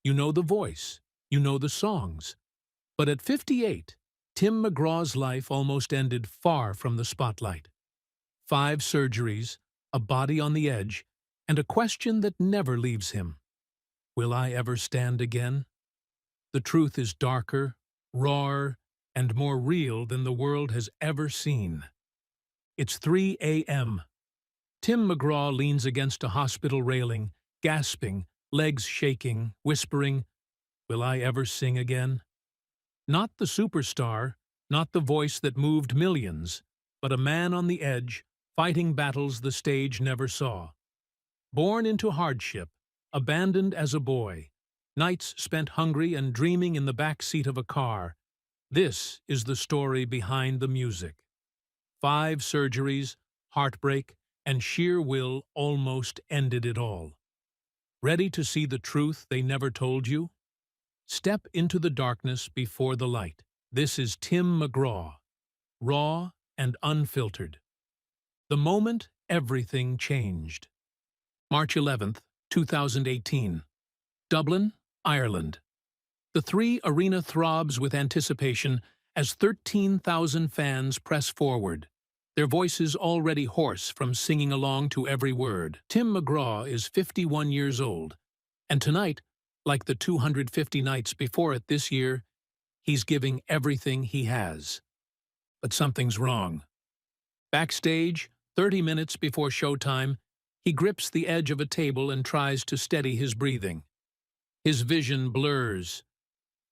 You know the voice. You know the songs. But at 58, Tim McGraw's life almost ended far from the spotlight. 5 surgeries, a body on the edge, and a question that never leaves him. Will I ever stand again? The truth is darker, rawer, and more real than the world has ever seen. It's 3 a.m. Tim McGraw leans against a hospital railing, gasping, legs shaking, whispering, "Will I ever sing again?" Not the superstar, not the voice that moved millions, but a man on the edge, fighting battles the stage never saw. Born into hardship, abandoned as a boy, nights spent hungry and dreaming in the backseat of a car. This is the story behind the music. 5 surgeries, heartbreak, and sheer will almost ended it all. Ready to see the truth they never told you? Step into the darkness before the light. This is Tim McGraw, raw and unfiltered. The moment everything changed. March 11th, 2018. Dublin, Ireland. The Three arena throbs with anticipation as 13,000 fans press forward, their voices already hoarse from singing along to every word. Tim McGraw is 51 years old, and tonight, like the 250 nights before it this year, he's giving everything he has. But something's wrong. Backstage, 30 minutes before showtime, he grips the edge of a table and tries to steady his breathing. His vision blurs.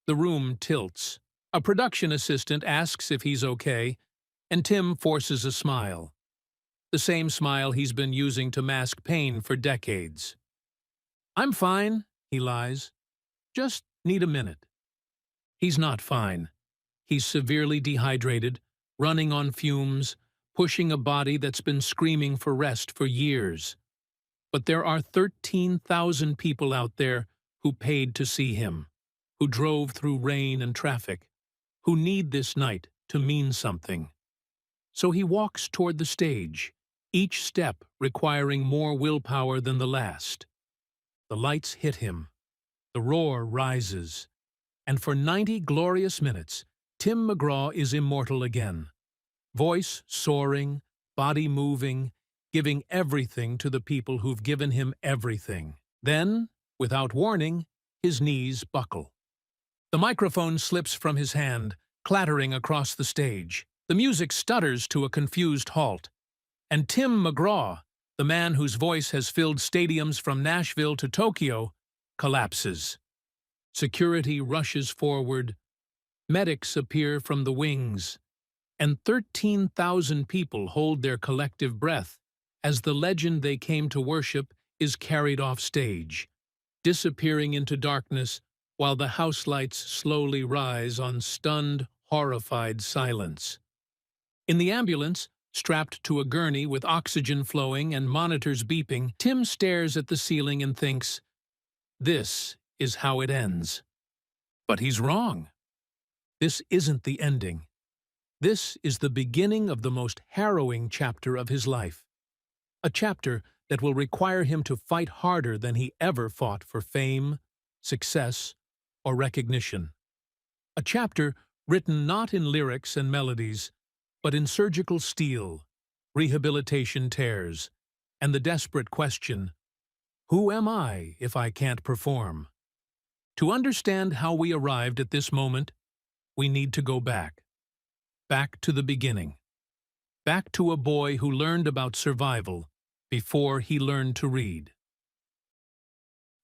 The room tilts. A production assistant asks if he's okay, and Tim forces a smile. The same smile he's been using to mask pain for decades. "I'm fine," he lies. "Just need a minute." He's not fine. He's severely dehydrated, running on fumes, pushing a body that's been screaming for rest for years. But there are 13,000 people out there who paid to see him, who drove through rain and traffic, who need this night to mean something. So he walks toward the stage, each step requiring more willpower than the last. The lights hit him. The roar rises. And for 90 glorious minutes, Tim McGraw is immortal again. Voice soaring, body moving, giving everything to the people who've given him everything. Then, without warning, his knees buckle. The microphone slips from his hand, clattering across the stage. The music stutters to a confused halt. And Tim McGraw, the man whose voice has filled stadiums from Nashville to Tokyo, collapses. Security rushes forward. Medics appear from the wings. And 13,000 people hold their collective breath as the legend they came to worship is carried off stage, disappearing into darkness while the house lights slowly rise on stunned, horrified silence. In the ambulance, strapped to a gurney with oxygen flowing and monitors beeping, Tim stares at the ceiling and thinks, "This is how it ends." But he's wrong. This isn't the ending. This is the beginning of the most harrowing chapter of his life. A chapter that will require him to fight harder than he ever fought for fame, success, or recognition. A chapter written not in lyrics and melodies, but in surgical steel, rehabilitation tears, and the desperate question, who am I if I can't perform? To understand how we arrived at this moment, we need to go back. Back to the beginning. Back to a boy who learned about survival before he learned to read.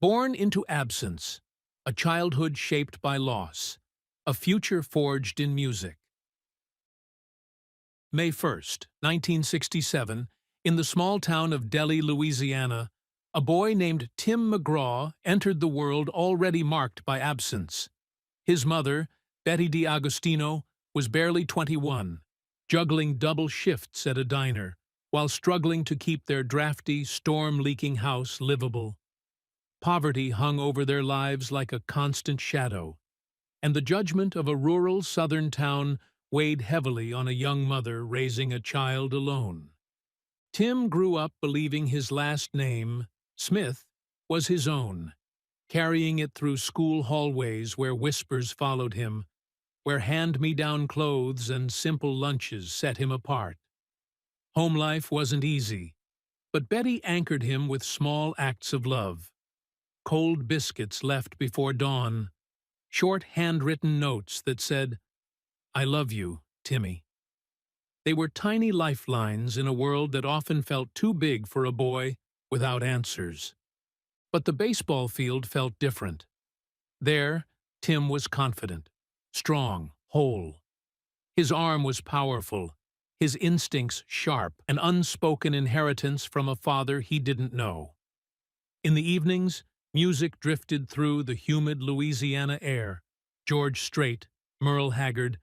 Born into absence, a childhood shaped by loss, a future forged in music. May 1st, 1967, in the small town of Delhi, Louisiana, a boy named Tim McGraw entered the world already marked by absence. His mother, Betty D'Agostino, was barely 21, juggling double shifts at a diner, while struggling to keep their drafty, storm-leaking house livable. Poverty hung over their lives like a constant shadow, and the judgment of a rural southern town weighed heavily on a young mother raising a child alone. Tim grew up believing his last name, Smith, was his own. carrying it through school hallways where whispers followed him, where hand-me-down clothes and simple lunches set him apart. Home life wasn't easy, but Betty anchored him with small acts of love. Cold biscuits left before dawn, short handwritten notes that said, "I love you, Timmy." They were tiny lifelines in a world that often felt too big for a boy without answers. But the baseball field felt different. There, Tim was confident, strong, whole. His arm was powerful, his instincts sharp, an unspoken inheritance from a father he didn't know. In the evenings, music drifted through the humid Louisiana air, George Strait, Merle Haggard,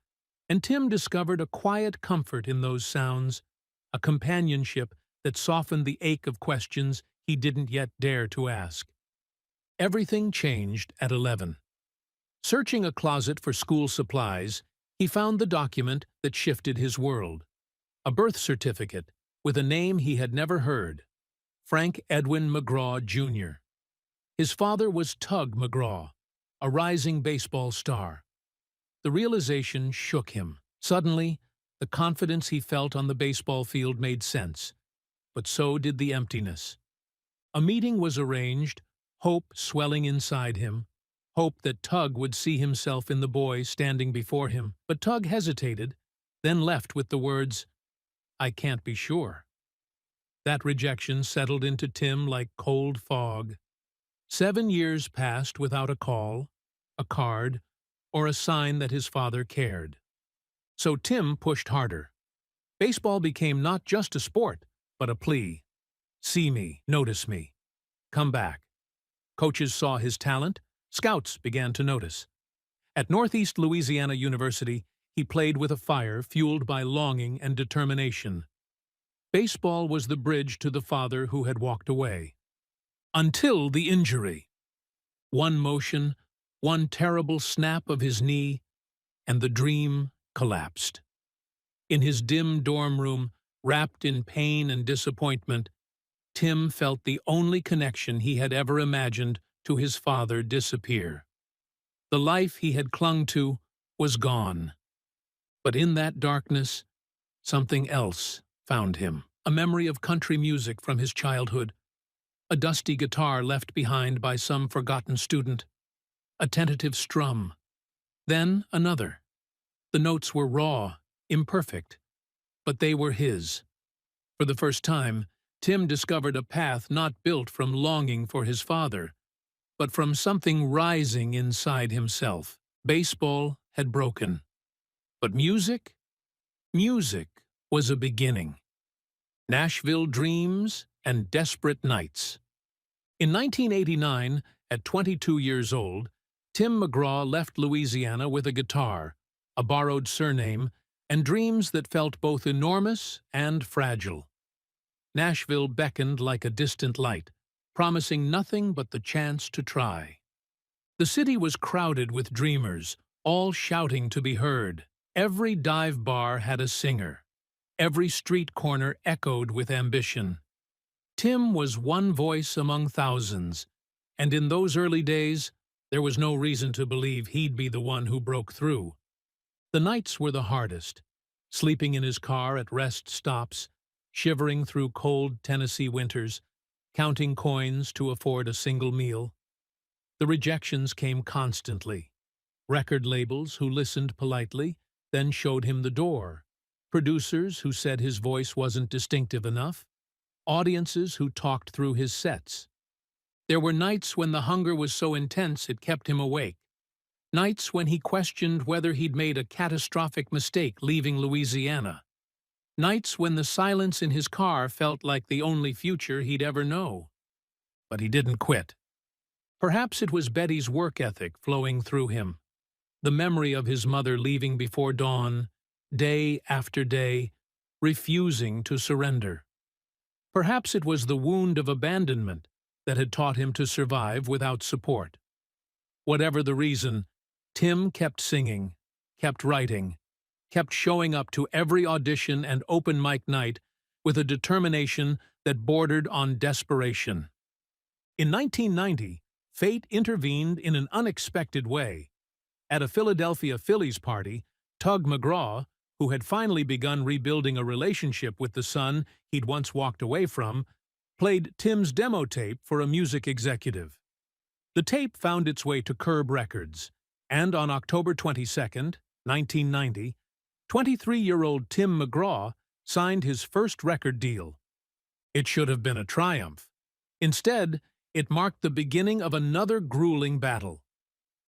and Tim discovered a quiet comfort in those sounds, a companionship that softened the ache of questions he didn't yet dare to ask. Everything changed at 11. Searching a closet for school supplies, he found the document that shifted his world. A birth certificate with a name he had never heard, Frank Edwin McGraw, Jr. His father was Tug McGraw, a rising baseball star. The realization shook him. Suddenly, the confidence he felt on the baseball field made sense, but so did the emptiness. A meeting was arranged, hope swelling inside him, hope that Tug would see himself in the boy standing before him. But Tug hesitated, then left with the words, "I can't be sure." That rejection settled into Tim like cold fog. 7 years passed without a call, a card, or a sign that his father cared. So Tim pushed harder. Baseball became not just a sport, but a plea. See me, notice me, come back. Coaches saw his talent, scouts began to notice. At Northeast Louisiana University, he played with a fire fueled by longing and determination. Baseball was the bridge to the father who had walked away. Until the injury. One motion, one terrible snap of his knee, and the dream collapsed. In his dim dorm room, wrapped in pain and disappointment, Tim felt the only connection he had ever imagined to his father disappear. The life he had clung to was gone. But in that darkness, something else found him. A memory of country music from his childhood, a dusty guitar left behind by some forgotten student, a tentative strum, then another. The notes were raw, imperfect, but they were his. For the first time, Tim discovered a path not built from longing for his father, but from something rising inside himself. Baseball had broken. But music? Music was a beginning. Nashville dreams and desperate nights. In 1989, at 22 years old, Tim McGraw left Louisiana with a guitar, a borrowed surname, and dreams that felt both enormous and fragile. Nashville beckoned like a distant light, promising nothing but the chance to try. The city was crowded with dreamers, all shouting to be heard. Every dive bar had a singer. Every street corner echoed with ambition. Tim was one voice among thousands, and in those early days, there was no reason to believe he'd be the one who broke through. The nights were the hardest, sleeping in his car at rest stops, shivering through cold Tennessee winters, counting coins to afford a single meal. The rejections came constantly. Record labels who listened politely, then showed him the door. Producers who said his voice wasn't distinctive enough. Audiences who talked through his sets. There were nights when the hunger was so intense it kept him awake. Nights when he questioned whether he'd made a catastrophic mistake leaving Louisiana. Nights when the silence in his car felt like the only future he'd ever know. But he didn't quit. Perhaps it was Betty's work ethic flowing through him. The memory of his mother leaving before dawn, day after day, refusing to surrender. Perhaps it was the wound of abandonment that had taught him to survive without support. Whatever the reason, Tim kept singing, kept writing, kept showing up to every audition and open mic night with a determination that bordered on desperation. In 1990, fate intervened in an unexpected way. At a Philadelphia Phillies party, Tug McGraw, who had finally begun rebuilding a relationship with the son he'd once walked away from, played Tim's demo tape for a music executive. The tape found its way to Curb Records, and on October 22, 1990, 23-year-old Tim McGraw signed his first record deal. It should have been a triumph. Instead, it marked the beginning of another grueling battle.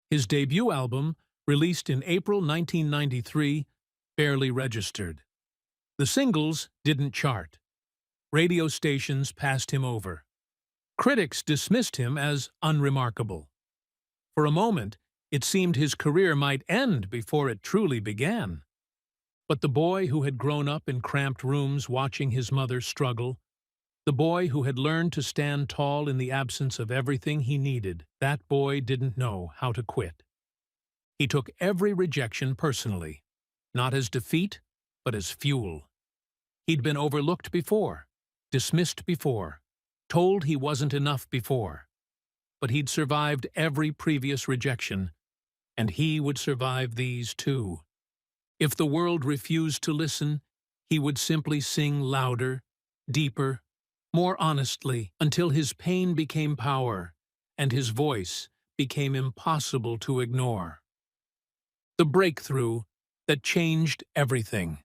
His debut album, released in April 1993, barely registered. The singles didn't chart. Radio stations passed him over. Critics dismissed him as unremarkable. For a moment, it seemed his career might end before it truly began. But the boy who had grown up in cramped rooms watching his mother struggle, the boy who had learned to stand tall in the absence of everything he needed, that boy didn't know how to quit. He took every rejection personally, not as defeat, but as fuel. He'd been overlooked before, dismissed before, told he wasn't enough before. But he'd survived every previous rejection, and he would survive these too. If the world refused to listen, he would simply sing louder, deeper, more honestly, until his pain became power, and his voice became impossible to ignore. The breakthrough that changed everything.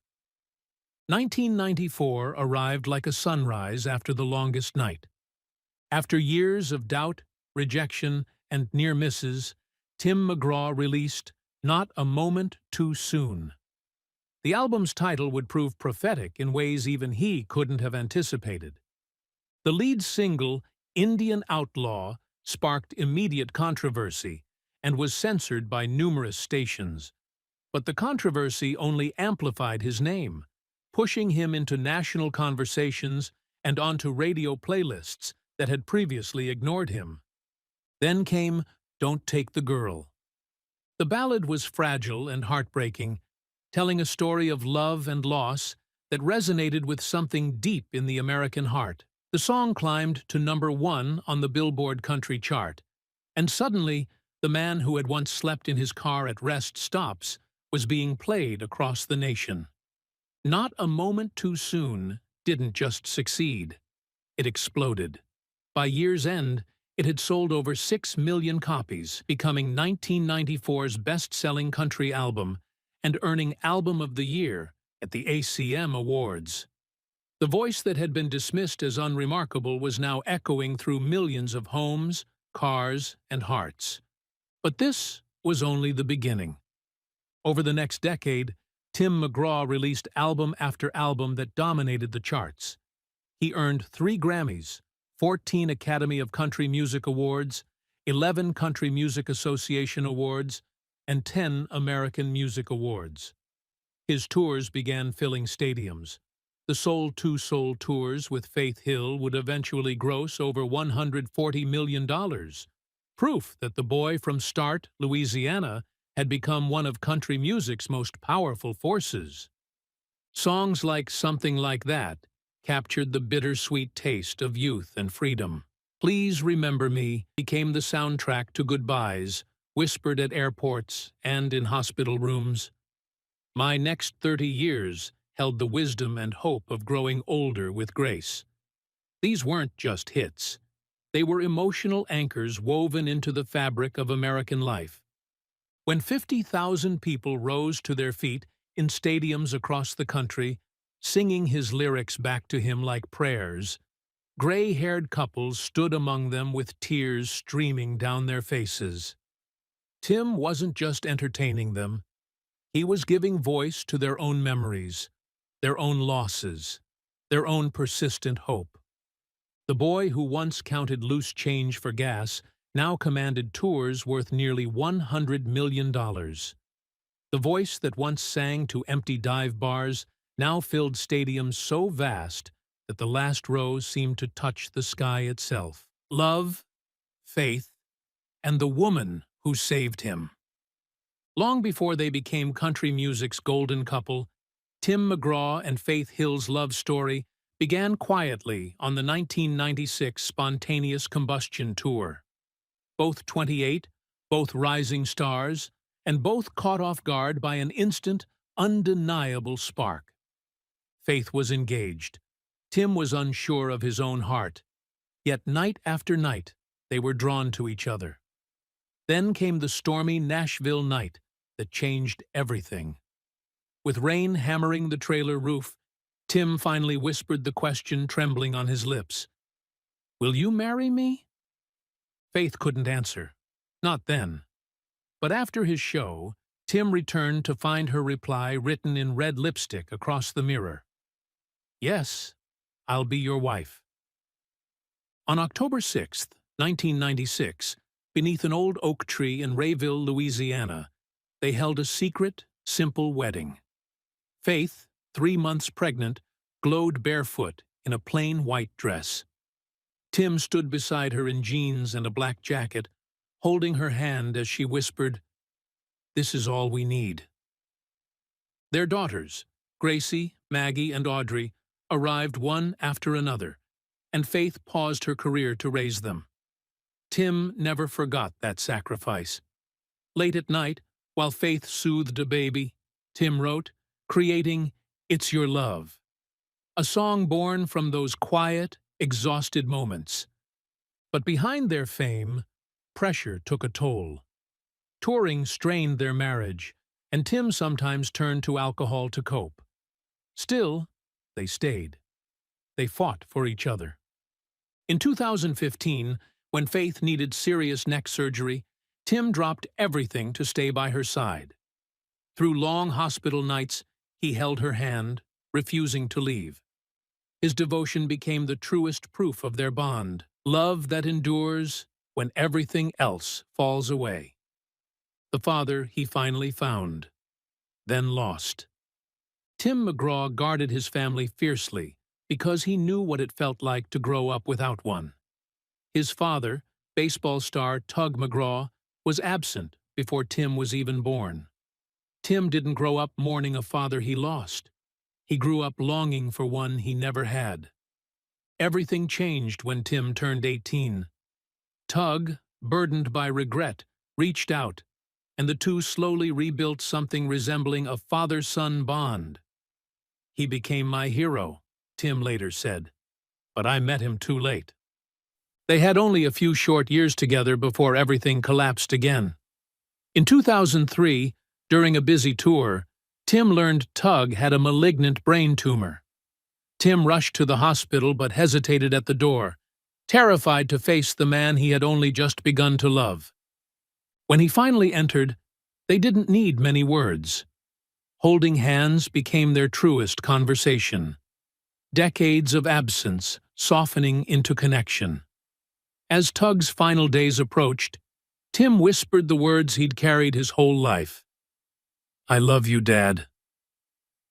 1994 arrived like a sunrise after the longest night. After years of doubt, rejection, and near misses, Tim McGraw released Not a Moment Too Soon. The album's title would prove prophetic in ways even he couldn't have anticipated. The lead single, Indian Outlaw, sparked immediate controversy and was censored by numerous stations. But the controversy only amplified his name, pushing him into national conversations and onto radio playlists that had previously ignored him. Then came Don't Take the Girl. The ballad was fragile and heartbreaking, telling a story of love and loss that resonated with something deep in the American heart. The song climbed to #1 on the Billboard country chart, and suddenly, the man who had once slept in his car at rest stops was being played across the nation. Not a Moment Too Soon didn't just succeed. It exploded. By year's end, it had sold over 6 million copies, becoming 1994's best-selling country album and earning Album of the Year at the ACM Awards. The voice that had been dismissed as unremarkable was now echoing through millions of homes, cars, and hearts. But this was only the beginning. Over the next decade, Tim McGraw released album after album that dominated the charts. He earned 3 Grammys, 14 Academy of Country Music Awards, 11 Country Music Association Awards, and 10 American Music Awards. His tours began filling stadiums. The Soul to Soul tours with Faith Hill would eventually gross over $140 million, proof that the boy from Start, Louisiana, had become one of country music's most powerful forces. Songs like Something Like That captured the bittersweet taste of youth and freedom. Please Remember Me became the soundtrack to goodbyes, whispered at airports and in hospital rooms. My Next 30 Years held the wisdom and hope of growing older with grace. These weren't just hits. They were emotional anchors woven into the fabric of American life. When 50,000 people rose to their feet in stadiums across the country, singing his lyrics back to him like prayers, gray-haired couples stood among them with tears streaming down their faces. Tim wasn't just entertaining them. He was giving voice to their own memories, their own losses, their own persistent hope. The boy who once counted loose change for gas now commanded tours worth nearly $100 million. The voice that once sang to empty dive bars now filled stadiums so vast that the last rows seemed to touch the sky itself. Love, faith, and the woman who saved him. Long before they became country music's golden couple, Tim McGraw and Faith Hill's love story began quietly on the 1996 Spontaneous Combustion Tour. both 28, both rising stars, and both caught off guard by an instant, undeniable spark. Faith was engaged. Tim was unsure of his own heart. Yet night after night, they were drawn to each other. Then came the stormy Nashville night that changed everything. With rain hammering the trailer roof, Tim finally whispered the question trembling on his lips. "Will you marry me?" Faith couldn't answer. Not then. But after his show, Tim returned to find her reply written in red lipstick across the mirror. "Yes, I'll be your wife." On October 6, 1996, beneath an old oak tree in Rayville, Louisiana, they held a secret, simple wedding. Faith, 3 months pregnant, glowed barefoot in a plain white dress. Tim stood beside her in jeans and a black jacket, holding her hand as she whispered, "This is all we need." Their daughters, Gracie, Maggie, and Audrey, arrived one after another, and Faith paused her career to raise them. Tim never forgot that sacrifice. Late at night, while Faith soothed a baby, Tim wrote, creating "It's Your Love," a song born from those quiet, exhausted moments. But behind their fame, pressure took a toll. Touring strained their marriage, and Tim sometimes turned to alcohol to cope. Still, they stayed. They fought for each other. In 2015, when Faith needed serious neck surgery, Tim dropped everything to stay by her side. Through long hospital nights, he held her hand, refusing to leave. His devotion became the truest proof of their bond, love that endures when everything else falls away. The father he finally found, then lost. Tim McGraw guarded his family fiercely because he knew what it felt like to grow up without one. His father, baseball star Tug McGraw, was absent before Tim was even born. Tim didn't grow up mourning a father he lost. He grew up longing for one he never had. Everything changed when Tim turned 18. Tug, burdened by regret, reached out, and the two slowly rebuilt something resembling a father-son bond. "He became my hero," Tim later said, "but I met him too late." They had only a few short years together before everything collapsed again. In 2003, during a busy tour, Tim learned Tug had a malignant brain tumor. Tim rushed to the hospital but hesitated at the door, terrified to face the man he had only just begun to love. When he finally entered, they didn't need many words. Holding hands became their truest conversation. Decades of absence softening into connection. As Tug's final days approached, Tim whispered the words he'd carried his whole life. "I love you, Dad."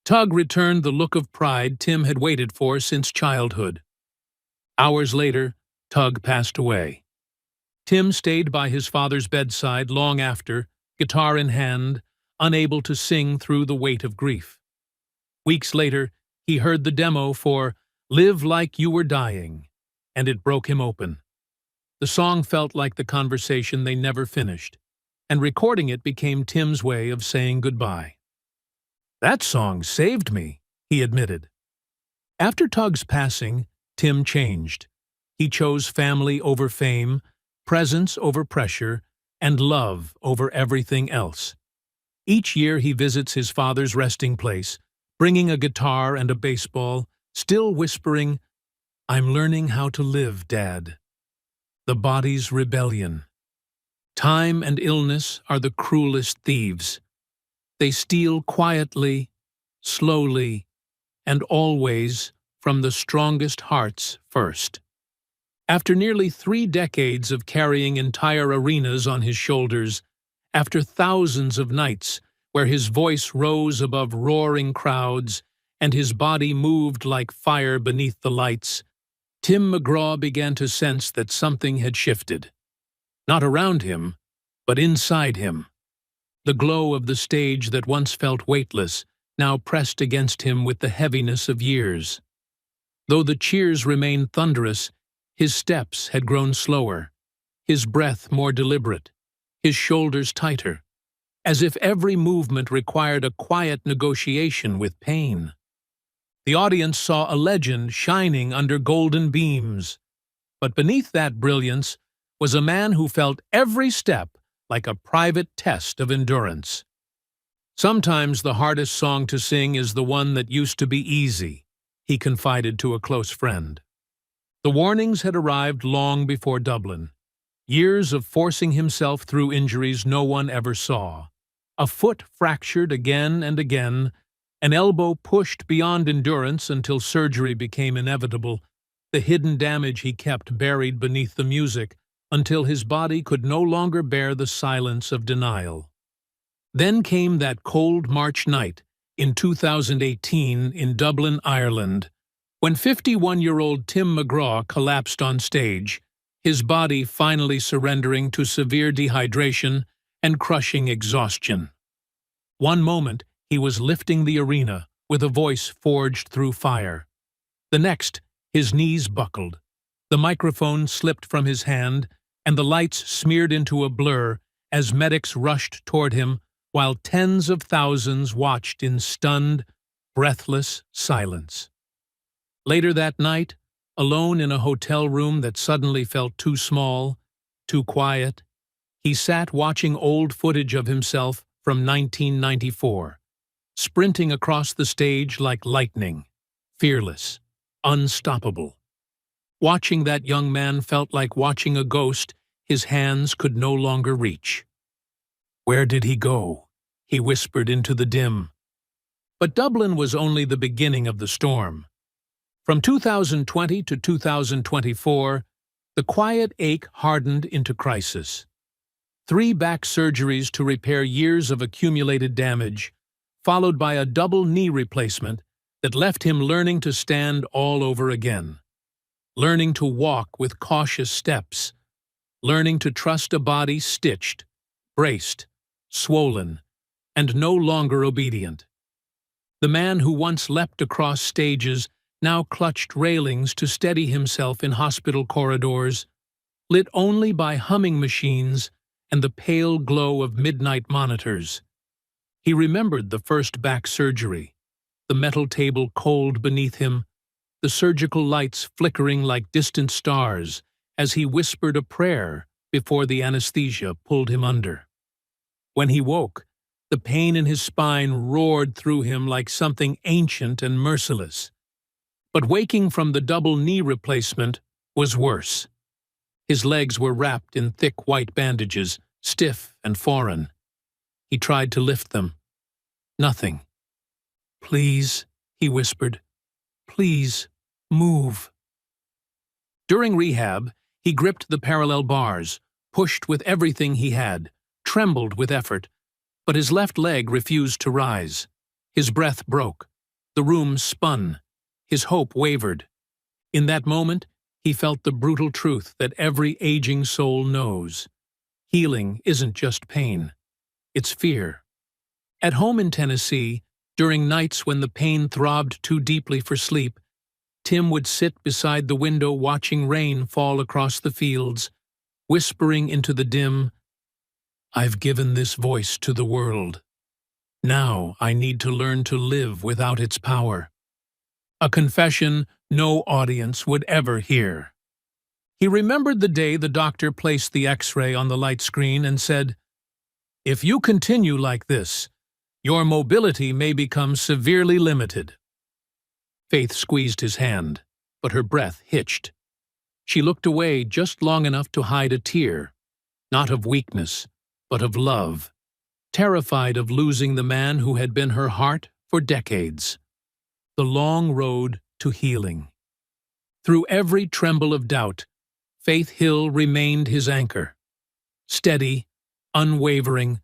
Tug returned the look of pride Tim had waited for since childhood. Hours later, Tug passed away. Tim stayed by his father's bedside long after, guitar in hand, unable to sing through the weight of grief. Weeks later, he heard the demo for "Live Like You Were Dying," and it broke him open. The song felt like the conversation they never finished, and recording it became Tim's way of saying goodbye. "That song saved me," he admitted. After Tug's passing, Tim changed. He chose family over fame, presence over pressure, and love over everything else. Each year he visits his father's resting place, bringing a guitar and a baseball, still whispering, "I'm learning how to live, Dad." The body's rebellion. Time and illness are the cruelest thieves. They steal quietly, slowly, and always from the strongest hearts first. After nearly 3 decades of carrying entire arenas on his shoulders, after thousands of nights where his voice rose above roaring crowds and his body moved like fire beneath the lights, Tim McGraw began to sense that something had shifted. Not around him, but inside him. The glow of the stage that once felt weightless now pressed against him with the heaviness of years. Though the cheers remained thunderous, his steps had grown slower. his breath more deliberate, his shoulders tighter, as if every movement required a quiet negotiation with pain. The audience saw a legend shining under golden beams, but beneath that brilliance was a man who felt every step like a private test of endurance. "Sometimes the hardest song to sing is the one that used to be easy," he confided to a close friend. The warnings had arrived long before Dublin. Years of forcing himself through injuries no one ever saw. A foot fractured again and again, an elbow pushed beyond endurance until surgery became inevitable, the hidden damage he kept buried beneath the music until his body could no longer bear the silence of denial. Then came that cold March night in 2018 in Dublin, Ireland, when 51-year-old Tim McGraw collapsed on stage, his body finally surrendering to severe dehydration and crushing exhaustion. One moment, he was lifting the arena with a voice forged through fire. The next, his knees buckled. The microphone slipped from his hand, and the lights smeared into a blur as medics rushed toward him, while tens of thousands watched in stunned, breathless silence. Later that night, alone in a hotel room that suddenly felt too small, too quiet, he sat watching old footage of himself from 1994, sprinting across the stage like lightning, fearless, unstoppable. Watching that young man felt like watching a ghost his hands could no longer reach. "Where did he go?" he whispered into the dim. But Dublin was only the beginning of the storm. From 2020 to 2024, the quiet ache hardened into crisis. 3 back surgeries to repair years of accumulated damage, followed by a double knee replacement that left him learning to stand all over again, learning to walk with cautious steps, learning to trust a body stitched, braced, swollen, and no longer obedient. The man who once leapt across stages now clutched railings to steady himself in hospital corridors, lit only by humming machines and the pale glow of midnight monitors. He remembered the first back surgery, the metal table cold beneath him, the surgical lights flickering like distant stars as he whispered a prayer before the anesthesia pulled him under. When he woke, the pain in his spine roared through him like something ancient and merciless. But waking from the double knee replacement was worse. His legs were wrapped in thick white bandages, stiff and foreign. He tried to lift them. Nothing. "Please," he whispered. "Please, move." During rehab, he gripped the parallel bars, pushed with everything he had, trembled with effort, but his left leg refused to rise. His breath broke. The room spun. His hope wavered. In that moment, he felt the brutal truth that every aging soul knows. Healing isn't just pain. It's fear. At home in Tennessee, during nights when the pain throbbed too deeply for sleep, Tim would sit beside the window watching rain fall across the fields, whispering into the dim, "I've given this voice to the world. Now I need to learn to live without its power." A confession no audience would ever hear. He remembered the day the doctor placed the X-ray on the light screen and said, "If you continue like this, your mobility may become severely limited." Faith squeezed his hand, but her breath hitched. She looked away just long enough to hide a tear, not of weakness, but of love, terrified of losing the man who had been her heart for decades. The long road to healing. Through every tremble of doubt, Faith Hill remained his anchor. Steady, unwavering,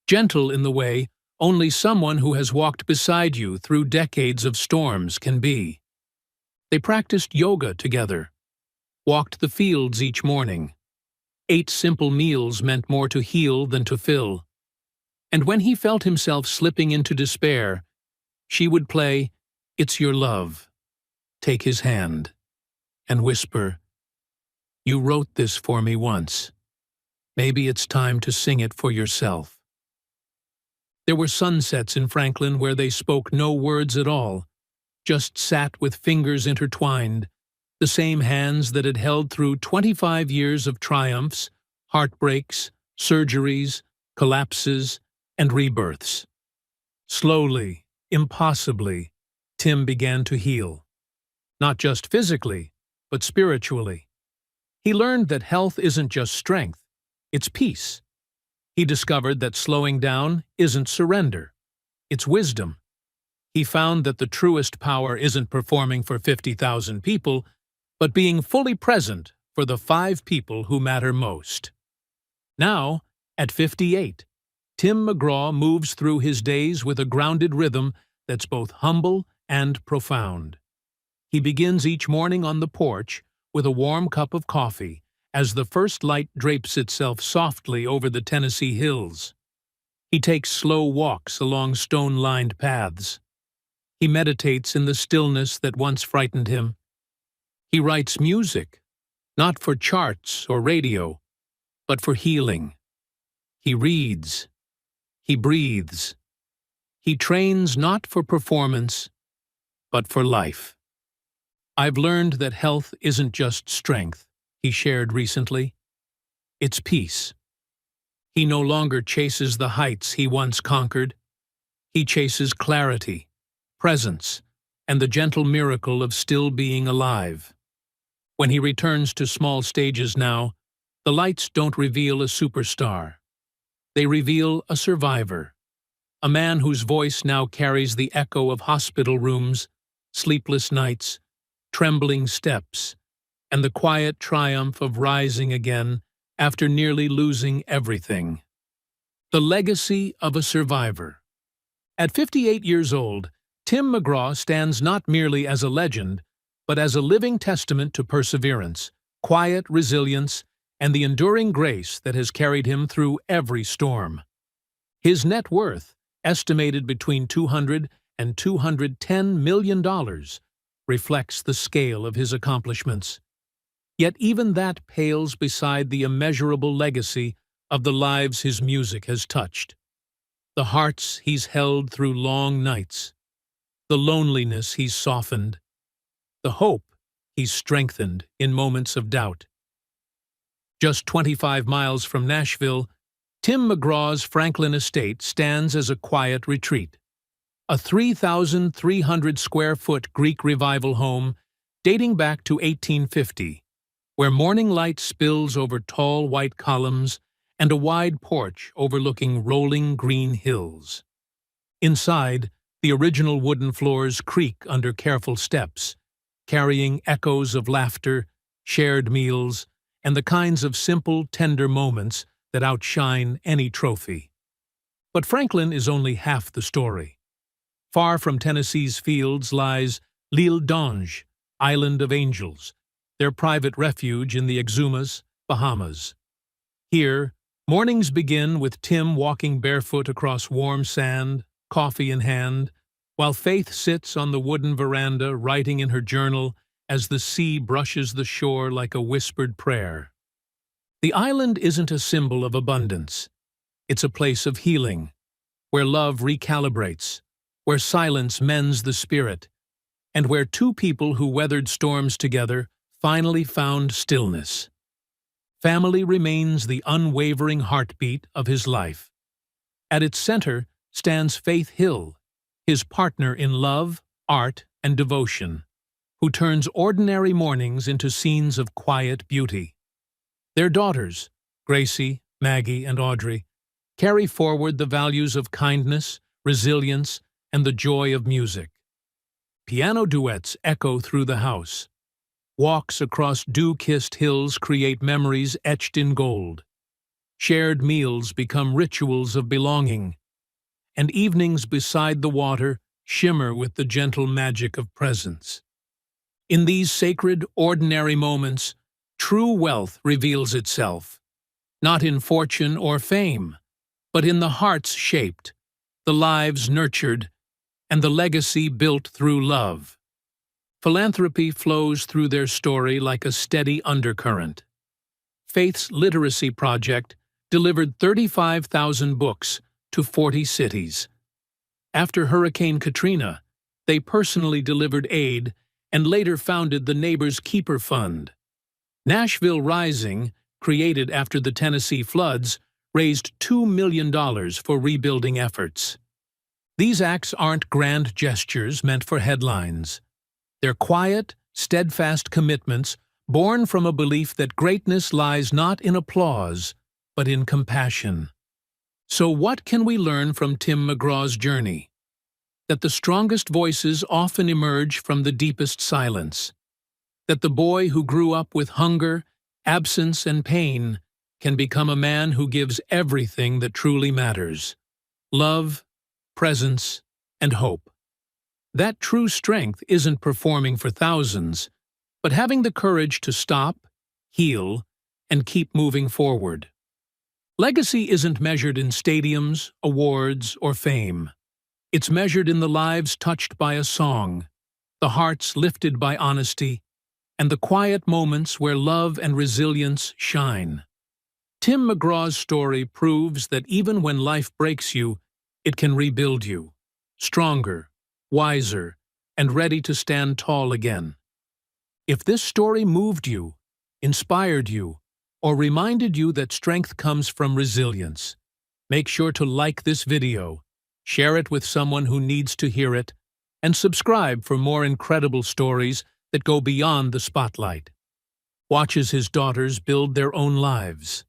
gentle in the way only someone who has walked beside you through decades of storms can be. They practiced yoga together, walked the fields each morning, ate simple meals meant more to heal than to fill. And when he felt himself slipping into despair, she would play "It's Your Love," take his hand, and whisper, "You wrote this for me once. Maybe it's time to sing it for yourself. There were sunsets in Franklin where they spoke no words at all, just sat with fingers intertwined, the same hands that had held through 25 years of triumphs, heartbreaks, surgeries, collapses, and rebirths. Slowly, impossibly, Tim began to heal. Not just physically, but spiritually. He learned that health isn't just strength, it's peace. He discovered that slowing down isn't surrender, it's wisdom. He found that the truest power isn't performing for 50,000 people, but being fully present for the 5 people who matter most. Now, at 58, Tim McGraw moves through his days with a grounded rhythm that's both humble and profound. He begins each morning on the porch with a warm cup of coffee as the first light drapes itself softly over the Tennessee hills. He takes slow walks along stone-lined paths. He meditates in the stillness that once frightened him. He writes music, not for charts or radio, but for healing. He reads. He breathes. He trains not for performance, but for life. I've learned that health isn't just strength, he shared recently. It's peace. He no longer chases the heights he once conquered. He chases clarity, presence, and the gentle miracle of still being alive. When he returns to small stages now, the lights don't reveal a superstar. They reveal a survivor, a man whose voice now carries the echo of hospital rooms, sleepless nights, trembling steps, and the quiet triumph of rising again after nearly losing everything. The legacy of a survivor. At 58 years old, Tim McGraw stands not merely as a legend, but as a living testament to perseverance, quiet resilience, and the enduring grace that has carried him through every storm. His net worth, estimated between $200 and $210 million, reflects the scale of his accomplishments. Yet even that pales beside the immeasurable legacy of the lives his music has touched. The hearts he's held through long nights, the loneliness he's softened, the hope he's strengthened in moments of doubt. Just 25 miles from Nashville, Tim McGraw's Franklin estate stands as a quiet retreat. A 3,300-square-foot Greek Revival home dating back to 1850, where morning light spills over tall white columns and a wide porch overlooking rolling green hills. Inside, the original wooden floors creak under careful steps, carrying echoes of laughter, shared meals, and the kinds of simple, tender moments that outshine any trophy. But Franklin is only half the story. Far from Tennessee's fields lies l'Île d'Ange, Island of Angels, their private refuge in the Exumas, Bahamas. Here, mornings begin with Tim walking barefoot across warm sand, coffee in hand, while Faith sits on the wooden veranda writing in her journal as the sea brushes the shore like a whispered prayer. The island isn't a symbol of abundance. It's a place of healing, where love recalibrates, where silence mends the spirit, and where 2 people who weathered storms together finally found stillness. Family remains the unwavering heartbeat of his life. At its center stands Faith Hill, his partner in love, art, and devotion, who turns ordinary mornings into scenes of quiet beauty. Their daughters, Gracie, Maggie, and Audrey, carry forward the values of kindness, resilience, and the joy of music. Piano duets echo through the house. Walks across dew-kissed hills create memories etched in gold. Shared meals become rituals of belonging, and evenings beside the water shimmer with the gentle magic of presence. In these sacred, ordinary moments, true wealth reveals itself, not in fortune or fame, but in the hearts shaped, the lives nurtured, and the legacy built through love. Philanthropy flows through their story like a steady undercurrent. Faith's literacy project delivered 35,000 books to 40 cities. After Hurricane Katrina, they personally delivered aid and later founded the Neighbors Keeper Fund. Nashville Rising, created after the Tennessee floods, raised $2 million for rebuilding efforts. These acts aren't grand gestures meant for headlines. They're quiet, steadfast commitments born from a belief that greatness lies not in applause, but in compassion. So what can we learn from Tim McGraw's journey? That the strongest voices often emerge from the deepest silence. That the boy who grew up with hunger, absence, and pain can become a man who gives everything that truly matters: love, presence, and hope. That true strength isn't performing for thousands, but having the courage to stop, heal, and keep moving forward. Legacy isn't measured in stadiums, awards, or fame. It's measured in the lives touched by a song, the hearts lifted by honesty, and the quiet moments where love and resilience shine. Tim McGraw's story proves that even when life breaks you, it can rebuild you, stronger, wiser, and ready to stand tall again. If this story moved you, inspired you, or reminded you that strength comes from resilience, make sure to like this video, share it with someone who needs to hear it, and subscribe for more incredible stories that go beyond the spotlight. Watch as his daughters build their own lives.